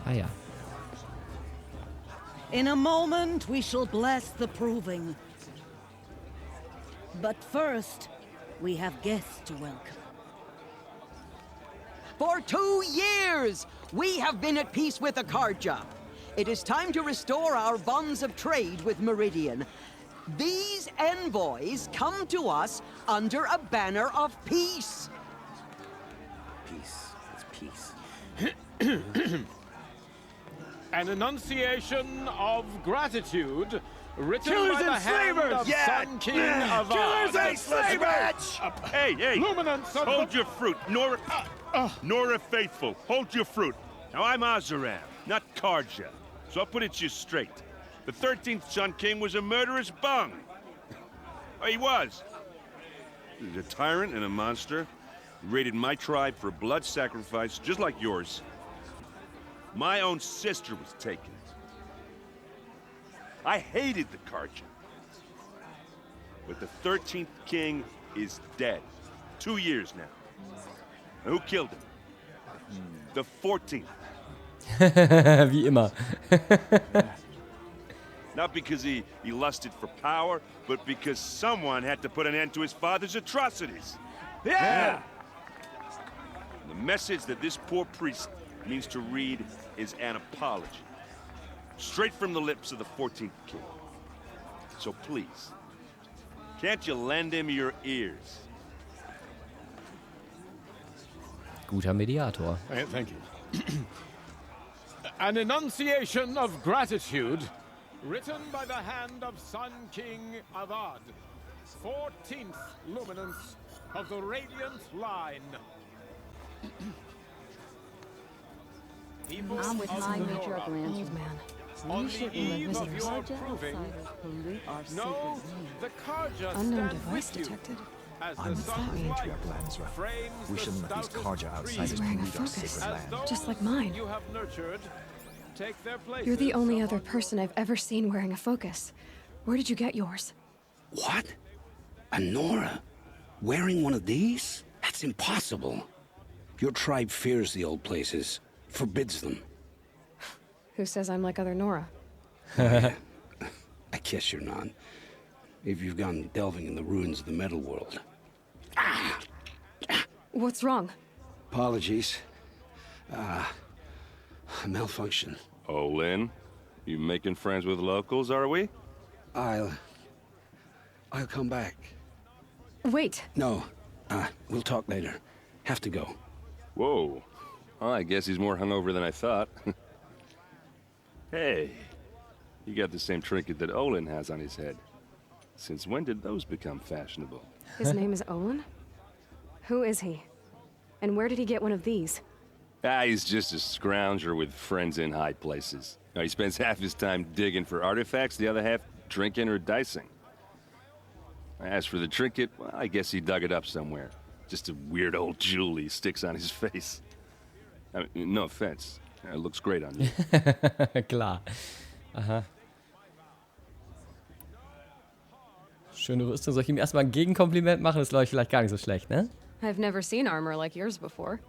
Ah ja. In a moment, we shall bless the proving. But first, we have guests to welcome. For 2 years, we have been at peace with Akarja. It is time to restore our bonds of trade with Meridian. These envoys come to us under a banner of peace. Peace. It's peace. An enunciation of gratitude written Killers by the and hand slavers! of Yeah! Sun King of Killers and slavers! Hey! Luminance of Hold your fruit, Nora Faithful. Hold your fruit. Now I'm Azaram, not Karja, so I'll put it to you straight. The 13th Sun King was a murderous bung. Oh, he was. He was a tyrant and a monster. He raided my tribe for a blood sacrifice, just like yours. My own sister was taken. I hated the Karja. But the 13th king is dead. 2 years now. And who killed him? The 14th. Wie immer. Not because he lusted for power, but because someone had to put an end to his father's atrocities. Yeah! The message that this poor priest means to read is an apology. Straight from the lips of the 14th king. So please, can't you lend him your ears? Guter Mediator. Thank you. An enunciation of gratitude written by the hand of Sun King Avad, 14th luminance of the Radiant Line. People I'm with of my Nora, nature of lands, man. on We the shouldn't eve let of your proving, pollute our no, sacred the Karja Unknown stand device with you. detected. As I'm the with my sun's light matriarch Lansra. frames We the shouldn't let these stoutest Karja trees. outsiders wearing a pollute our focus. sacred As land. those Just like mine. you have nurtured take their places. You're the only other among person I've ever seen wearing a focus. Where did you get yours? What? A Nora? Wearing one of these? That's impossible. Your tribe fears the old places, forbids them. Who says I'm like other Nora? I guess you're not. If you've gone delving in the ruins of the metal world. What's wrong? Apologies. A malfunction. Oh, Lynn, you making friends with locals, are we? I'll come back. Wait. No, we'll talk later. Have to go. Whoa. Well, I guess he's more hungover than I thought. Hey, you got the same trinket that Olin has on his head. Since when did those become fashionable? His name is Olin? Who is he? And where did he get one of these? He's just a scrounger with friends in high places. He spends half his time digging for artifacts, the other half drinking or dicing. As for the trinket, well, I guess he dug it up somewhere. Just a weird old jewel he sticks on his face. I mean, no offense. It looks great on you. Klar. Aha. Schöne Rüstung. Soll ich ihm erstmal ein Gegenkompliment machen? Das ist, glaube ich, vielleicht gar nicht so schlecht, ne? I've never seen armor like yours before.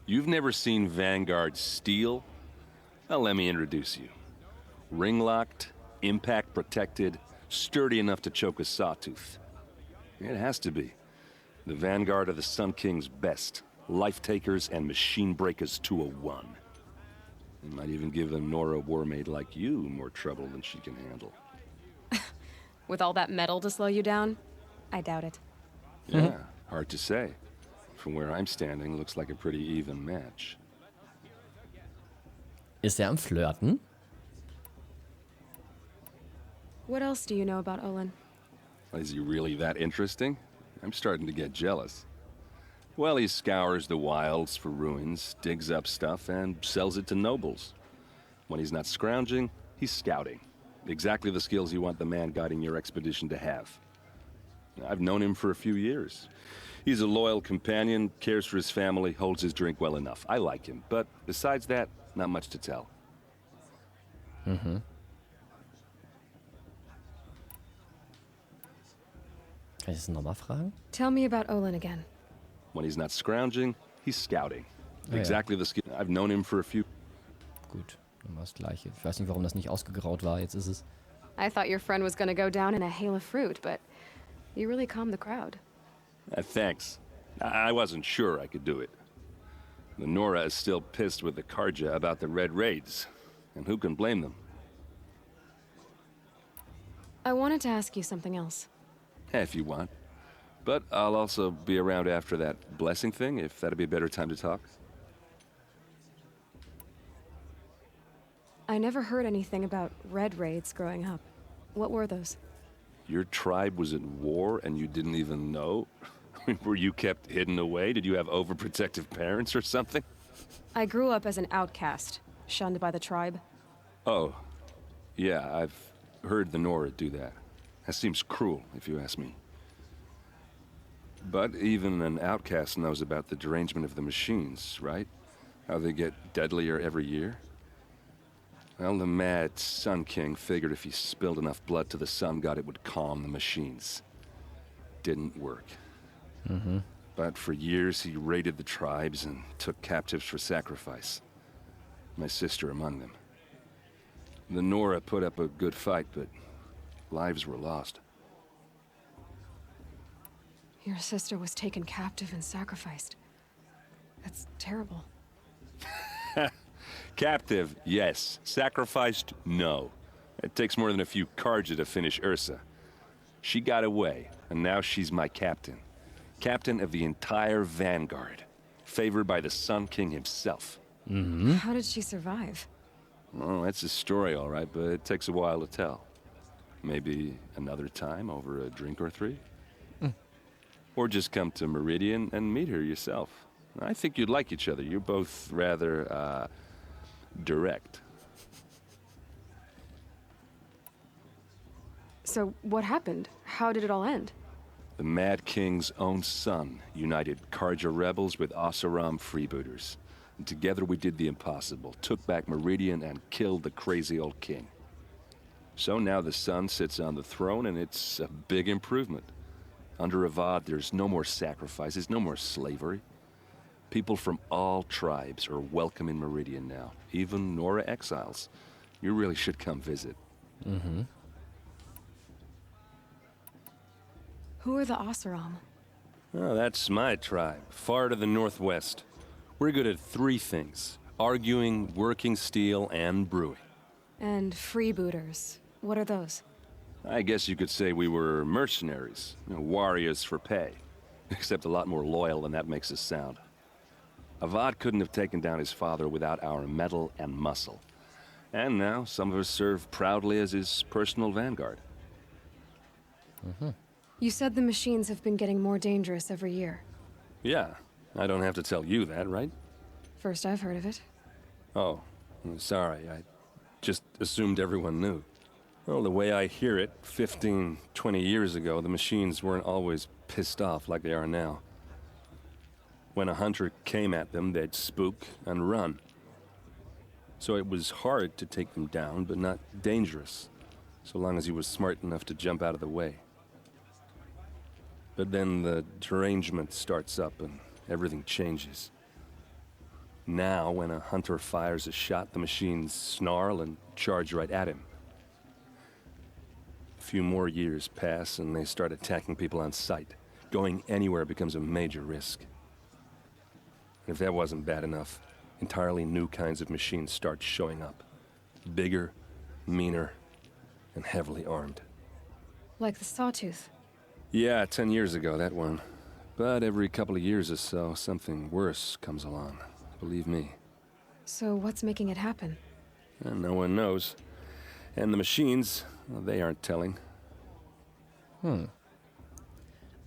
You've never seen Vanguard steel? Well, let me introduce you. Ring-locked, impact-protected, sturdy enough to choke a sawtooth. It has to be. The Vanguard of the Sun King's best. Life-takers and machine-breakers to a one. It might even give a Nora warmaid like you more trouble than she can handle. With all that metal to slow you down? I doubt it. Yeah, hard to say. From where I'm standing, looks like a pretty even match. Ist er am Flirten? What else do you know about Olin? Is he really that interesting? I'm starting to get jealous. Well, he scours the wilds for ruins, digs up stuff, and sells it to nobles. When he's not scrounging, he's scouting. Exactly the skills you want the man guiding your expedition to have. I've known him for a few years. He's a loyal companion, cares for his family, holds his drink well enough. I like him, but besides that, not much to tell. Mhm. Kann ich das nochmal fragen? Tell me about Olin again. When he's not scrounging, he's scouting. Ja, Exactly the skill. I've known him for a few. Gut, immer das Gleiche. Ich weiß nicht, warum das nicht ausgegraut war. Jetzt ist es. I thought your friend was gonna go down in a hail of fruit, but you really calmed the crowd. Thanks. I wasn't sure I could do it. The Nora is still pissed with the Karja about the Red Raids, and who can blame them? I wanted to ask you something else. If you want. But I'll also be around after that blessing thing, if that'd be a better time to talk. I never heard anything about red raids growing up. What were those? Your tribe was at war and you didn't even know? Were you kept hidden away? Did you have overprotective parents or something? I grew up as an outcast, shunned by the tribe. Oh, yeah, I've heard the Nora do that. That seems cruel, if you ask me. But even an outcast knows about the derangement of the machines, right? How they get deadlier every year? Well, the mad Sun King figured if he spilled enough blood to the Sun God, it would calm the machines. Didn't work. But for years, he raided the tribes and took captives for sacrifice. My sister among them. The Nora put up a good fight, but lives were lost. Your sister was taken captive and sacrificed. That's terrible. Captive, yes. Sacrificed, no. It takes more than a few Karja to finish Ursa. She got away, and now she's my captain. Captain of the entire Vanguard. Favored by the Sun King himself. How did she survive? Well, that's a story, all right, but it takes a while to tell. Maybe another time over a drink or three? Or just come to Meridian and meet her yourself. I think you'd like each other. You're both rather, direct. So, what happened? How did it all end? The Mad King's own son united Karja rebels with Oseram freebooters. And together we did the impossible, took back Meridian and killed the crazy old king. So now the son sits on the throne and it's a big improvement. Under Avad, there's no more sacrifices, no more slavery. People from all tribes are welcome in Meridian now, even Nora exiles. You really should come visit. Who are the Oseram? Oh, that's my tribe, far to the northwest. We're good at three things: arguing, working steel, and brewing. And freebooters. What are those? I guess you could say we were mercenaries, warriors for pay. Except a lot more loyal than that makes us sound. Avad couldn't have taken down his father without our metal and muscle. And now some of us serve proudly as his personal vanguard. You said the machines have been getting more dangerous every year. Yeah, I don't have to tell you that, right? First I've heard of it. Oh, sorry, I just assumed everyone knew. Well, the way I hear it, 15, 20 years ago, the machines weren't always pissed off like they are now. When a hunter came at them, they'd spook and run. So it was hard to take them down, but not dangerous, so long as he was smart enough to jump out of the way. But then the derangement starts up and everything changes. Now, when a hunter fires a shot, the machines snarl and charge right at him. A few more years pass and they start attacking people on sight. Going anywhere becomes a major risk. And if that wasn't bad enough, entirely new kinds of machines start showing up. Bigger, meaner, and heavily armed. Like the Sawtooth. Yeah, 10 years ago, that one. But every couple of years or so, something worse comes along. Believe me. So what's making it happen? And no one knows. And the machines, well, they aren't telling.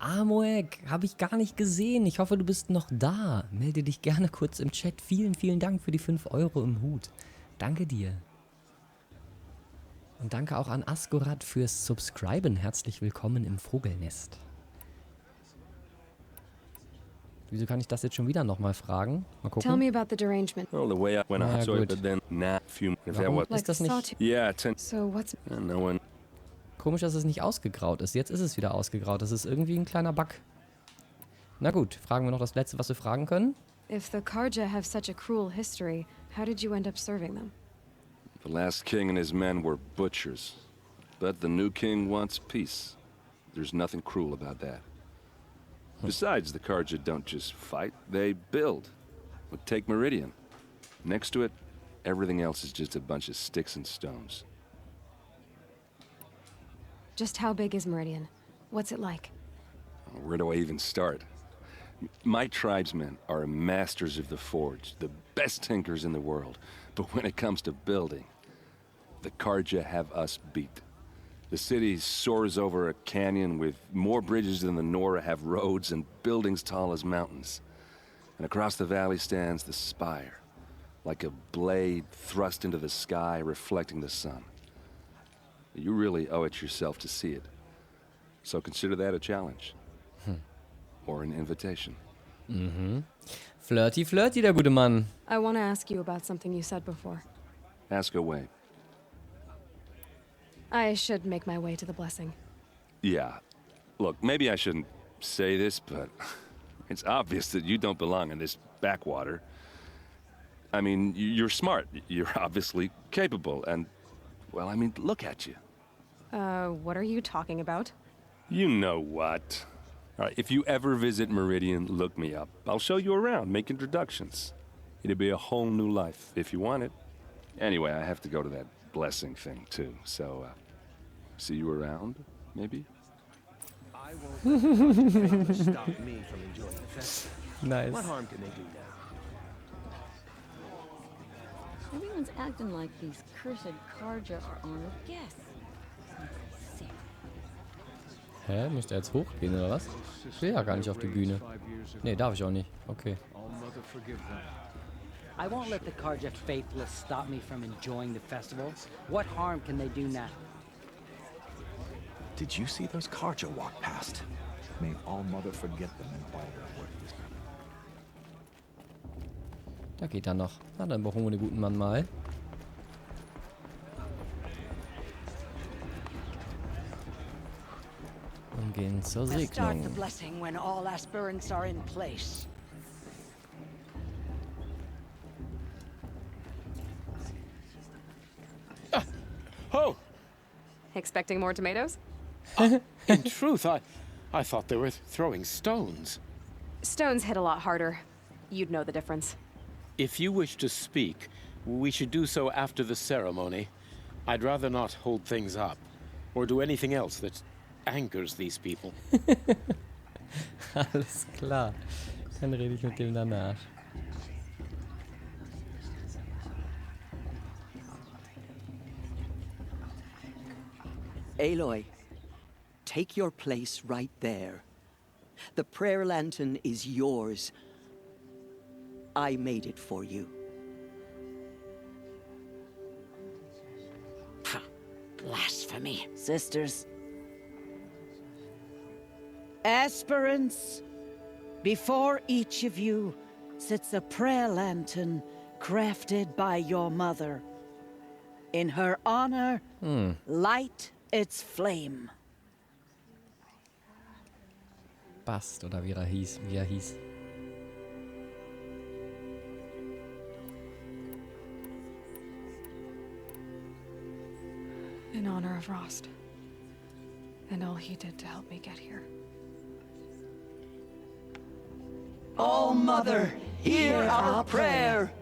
Amoek, habe ich gar nicht gesehen. Ich hoffe, du bist noch da. Melde dich gerne kurz im Chat. Vielen, vielen Dank für die 5 Euro im Hut. Danke dir. Und danke auch an Asgorat fürs Subscriben. Herzlich willkommen im Vogelnest. Wieso kann ich das jetzt schon wieder nochmal fragen? Mal gucken. Tell me about the derangement. Well, the way I went Ja, on, gut. but then not few. If that Warum was, ist das the nicht Sawtooth. yeah, 10. So what's... No one. komisch, dass es nicht ausgegraut ist? Jetzt ist es wieder ausgegraut. Das ist irgendwie ein kleiner Bug. Na gut, fragen wir noch das Letzte, was wir fragen können. If the Karja have such a cruel history, how did you end up serving them? The last king and his men were butchers. But the new king wants peace. There's nothing cruel about that. Besides, the Karja don't just fight, they build. But take Meridian. Next to it, everything else is just a bunch of sticks and stones. Just how big is Meridian? What's it like? Where do I even start? My tribesmen are masters of the forge, the best tinkers in the world. But when it comes to building, the Karja have us beat. The city soars over a canyon with more bridges than the Nora have roads and buildings tall as mountains. And across the valley stands the spire, like a blade thrust into the sky, reflecting the sun. You really owe it yourself to see it. So consider that a challenge. Or an invitation. Flirty, flirty, der gute Mann. I want to ask you about something you said before. Ask away. I should make my way to the blessing. Yeah. Look, maybe I shouldn't say this, but it's obvious that you don't belong in this backwater. I mean, you're smart. You're obviously capable, and, well, I mean, look at you. What are you talking about? You know what. All right, if you ever visit Meridian, look me up. I'll show you around, make introductions. It'll be a whole new life, if you want it. Anyway, I have to go to that blessing thing, too, so, see you around, maybe? I won't stop me from enjoying the festival. Nice. What harm can they do now? Everyone's acting like these cursed Karja are honored guests. Hä? Muss der jetzt hochgehen, oder was? Ich will ja gar nicht auf die Bühne. Nee, darf ich auch nicht. Okay. I won't let the Karja faithless stop me from enjoying the festival. What harm can they do now? Did you see those Karja walk past? May All Mother forget them and all their worth. Da geht er noch. Na, dann brauchen wir den guten Mann mal. Und gehen zur Start the Segnung. blessing when all aspirants are in place. Oh, Expecting more tomatoes? in truth, I thought they were throwing stones. Stones hit a lot harder. You'd know the difference. If you wish to speak, we should do so after the ceremony. I'd rather not hold things up, or do anything else that angers these people. Alles klar. Dann rede ich mit dem danach. Aloy, take your place right there. The prayer lantern is yours. I made it for you. Blasphemy. Sisters. Aspirants, before each of you sits a prayer lantern crafted by your mother. In her honor, light its flame. Bast, oder wie er hieß. In honor of Rost. And all he did to help me get here. All Mother, hear our prayer.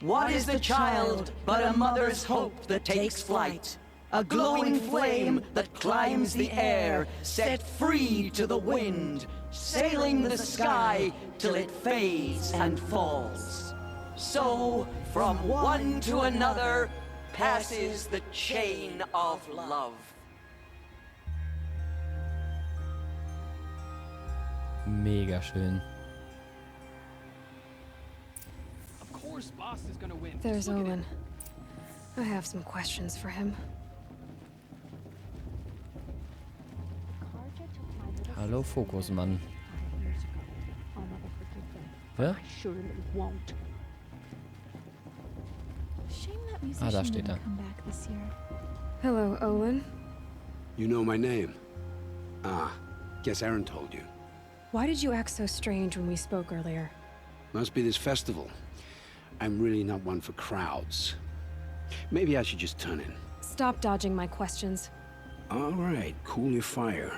What is the child but a mother's hope that takes flight? A glowing flame that climbs the air, set free to the wind, sailing the sky till it fades and falls. So, from one to another, passes the chain of love. Mega schön. There's Olin. I have some questions for him. Hallo, Fokusmann. Ja? Ah, da steht er. Hello, Olin. You know my name? Ah, guess Aaron told you. Why did you act so strange when we spoke earlier? Must be this festival. I'm really not one for crowds. Maybe I should just turn in. Stop dodging my questions. All right, cool your fire.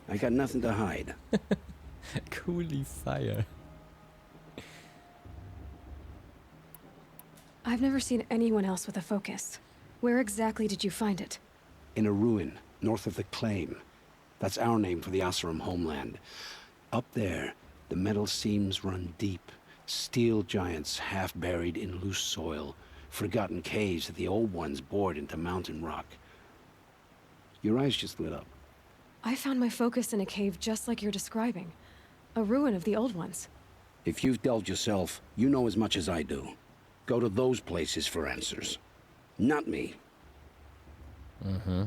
I got nothing to hide. Coolly fire. I've never seen anyone else with a focus. Where exactly did you find it? In a ruin, north of the Claim. That's our name for the Asuram homeland. Up there, the metal seams run deep. Steel giants half buried in loose soil. Forgotten caves that the old ones bored into mountain rock. Your eyes just lit up. I found my focus in a cave just like you're describing. A ruin of the old ones. If you've delved yourself, you know as much as I do. Go to those places for answers. Not me. Mm-hmm.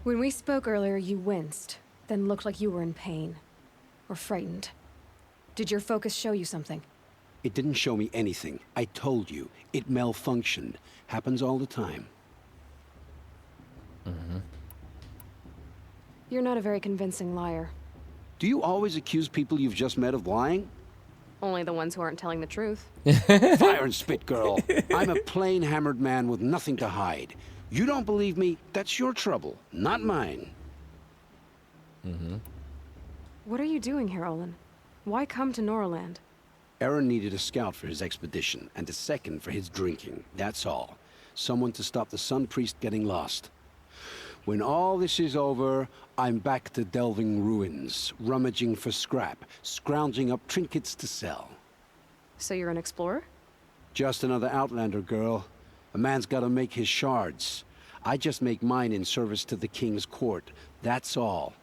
When we spoke earlier, you winced, then looked like you were in pain. Or frightened. Did your focus show you something? It didn't show me anything. I told you. It malfunctioned. Happens all the time. Mm-hmm. You're not a very convincing liar. Do you always accuse people you've just met of lying? Only the ones who aren't telling the truth. Fire and spit, girl. I'm a plain hammered man with nothing to hide. You don't believe me? That's your trouble, not mine. Mm-hmm. What are you doing here, Olin? Why come to Noraland? Aaron needed a scout for his expedition, and a second for his drinking. That's all. Someone to stop the Sun Priest getting lost. When all this is over, I'm back to delving ruins, rummaging for scrap, scrounging up trinkets to sell. So you're an explorer? Just another Outlander, girl. A man's gotta make his shards. I just make mine in service to the King's court. That's all.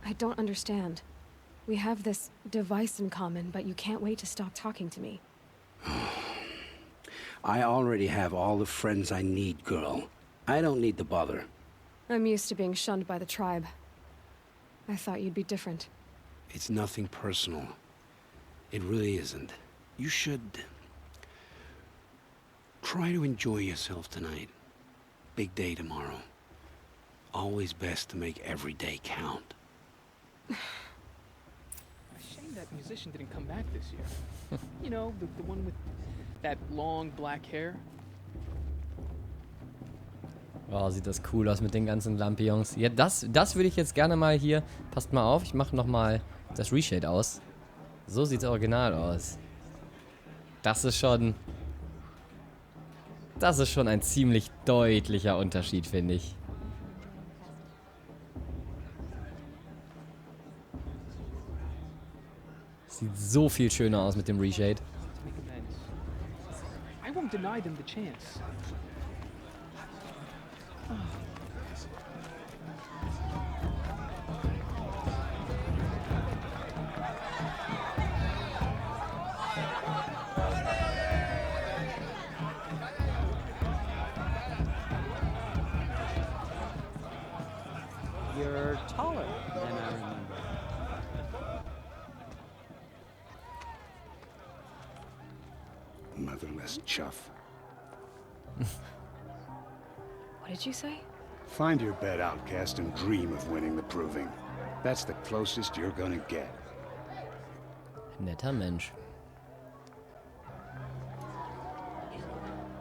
I don't understand. We have this device in common, but you can't wait to stop talking to me. I already have all the friends I need, girl. I don't need the bother. I'm used to being shunned by the tribe. I thought you'd be different. It's nothing personal. It really isn't. You should... try to enjoy yourself tonight. Big day tomorrow. Always best to make every day count. Shame that musician didn't come back this year. You know, the one with that long black hair. Oh, sieht das cool aus mit den ganzen Lampions. Ja, das würde ich jetzt gerne mal hier... Passt mal auf, ich mache nochmal das ReShade aus. So sieht es original aus. Das ist schon ein ziemlich deutlicher Unterschied, finde ich. Sieht so viel schöner aus mit dem ReShade. I won't deny them the chance. You're taller than I remember. Motherless chuff. What did you say? Find your bed, outcast, and dream of winning the proving. That's the closest you're gonna get. Netter Mensch.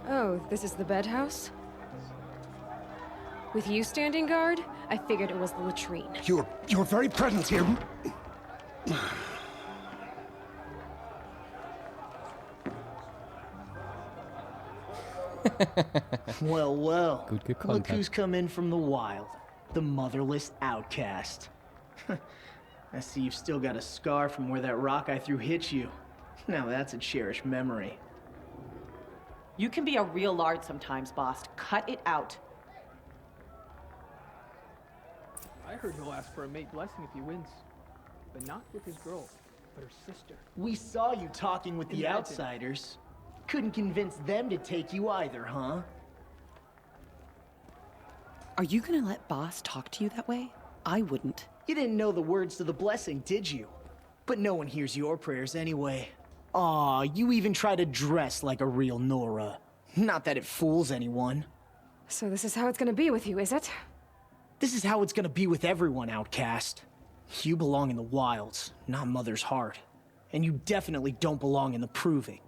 Oh, this is the bed house? With you standing guard, I figured it was the latrine. Your very presence here... Well, well. Gut gekontert. Look who's come in from the wild. The motherless outcast. I see you've still got a scar from where that rock I threw hit you. Now that's a cherished memory. You can be a real lard sometimes, boss. Cut it out. I heard he'll ask for a mate blessing if he wins. But not with his girl, but her sister. We saw you talking with the Imagine. outsiders. Couldn't convince them to take you either, huh? Are you gonna let boss talk to you that way? I wouldn't. You didn't know the words to the blessing, did you? But no one hears your prayers anyway. Aw, you even try to dress like a real Nora. Not that it fools anyone. So this is how it's gonna be with you, is it? This is how it's gonna be with everyone, outcast. You belong in the wilds, not Mother's heart. and you definitely don't belong in the proving.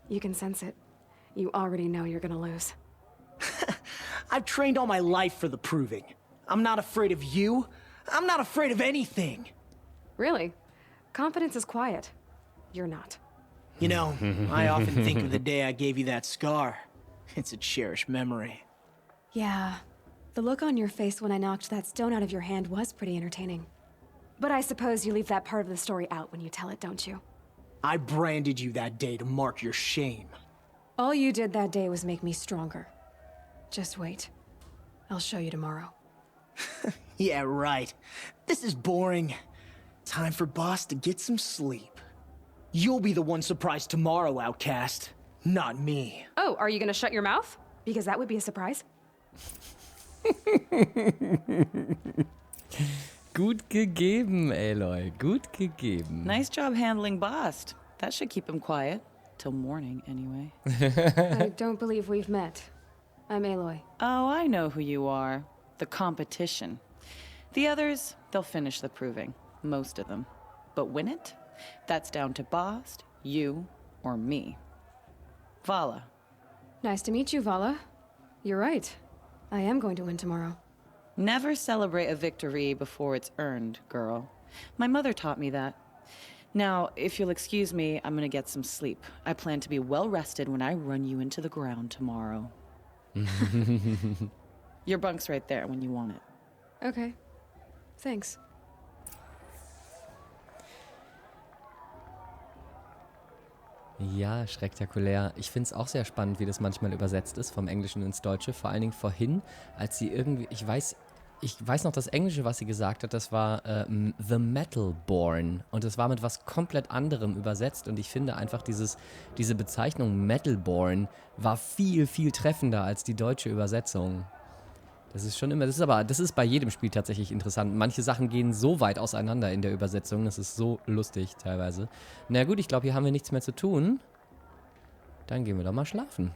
You can sense it. You already know you're gonna lose. I've trained all my life for the proving. I'm not afraid of you. I'm not afraid of anything. Really? Confidence is quiet. You're not. You know, I often think of the day I gave you that scar. It's a cherished memory. Yeah. The look on your face when I knocked that stone out of your hand was pretty entertaining. But I suppose you leave that part of the story out when you tell it, don't you? I branded you that day to mark your shame. All you did that day was make me stronger. Just wait. I'll show you tomorrow. Yeah, right. This is boring. Time for Boss to get some sleep. You'll be the one surprised tomorrow, outcast. Not me. Oh, are you gonna shut your mouth? Because that would be a surprise. Gut gegeben, Aloy. Gut gegeben. Nice job handling Bost. That should keep him quiet. Till morning, anyway. I don't believe we've met. I'm Aloy. Oh, I know who you are. The competition. The others, they'll finish the proving. Most of them. But win it? That's down to Bost, you, or me. Vala. Nice to meet you, Vala. You're right. I am going to win tomorrow. Never celebrate a victory before it's earned, girl. My mother taught me that. Now, if you'll excuse me, I'm gonna get some sleep. I plan to be well rested when I run you into the ground tomorrow. Your bunk's right there when you want it. Okay. Thanks. Ja, spektakulär. Ich finde es auch sehr spannend, wie das manchmal übersetzt ist vom Englischen ins Deutsche. Vor allen Dingen vorhin, als sie irgendwie, ich weiß noch das Englische, was sie gesagt hat, das war The Metalborn. Und das war mit was komplett anderem übersetzt. Und ich finde einfach, diese Bezeichnung Metalborn war viel, viel treffender als die deutsche Übersetzung. Das ist schon immer, das ist bei jedem Spiel tatsächlich interessant. Manche Sachen gehen so weit auseinander in der Übersetzung, das ist so lustig teilweise. Na gut, ich glaube, hier haben wir nichts mehr zu tun. Dann gehen wir doch mal schlafen.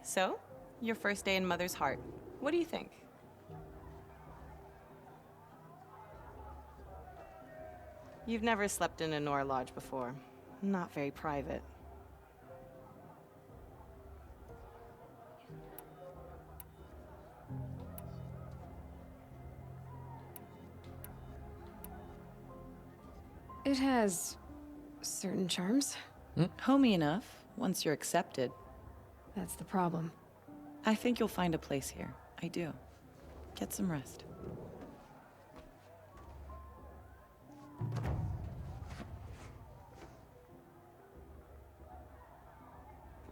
So, your first day in Mother's Heart. What do you think? You've never slept in a Nora Lodge before. Not very private. It has certain charms. Homey enough, once you're accepted. That's the problem. I think you'll find a place here. I do. Get some rest.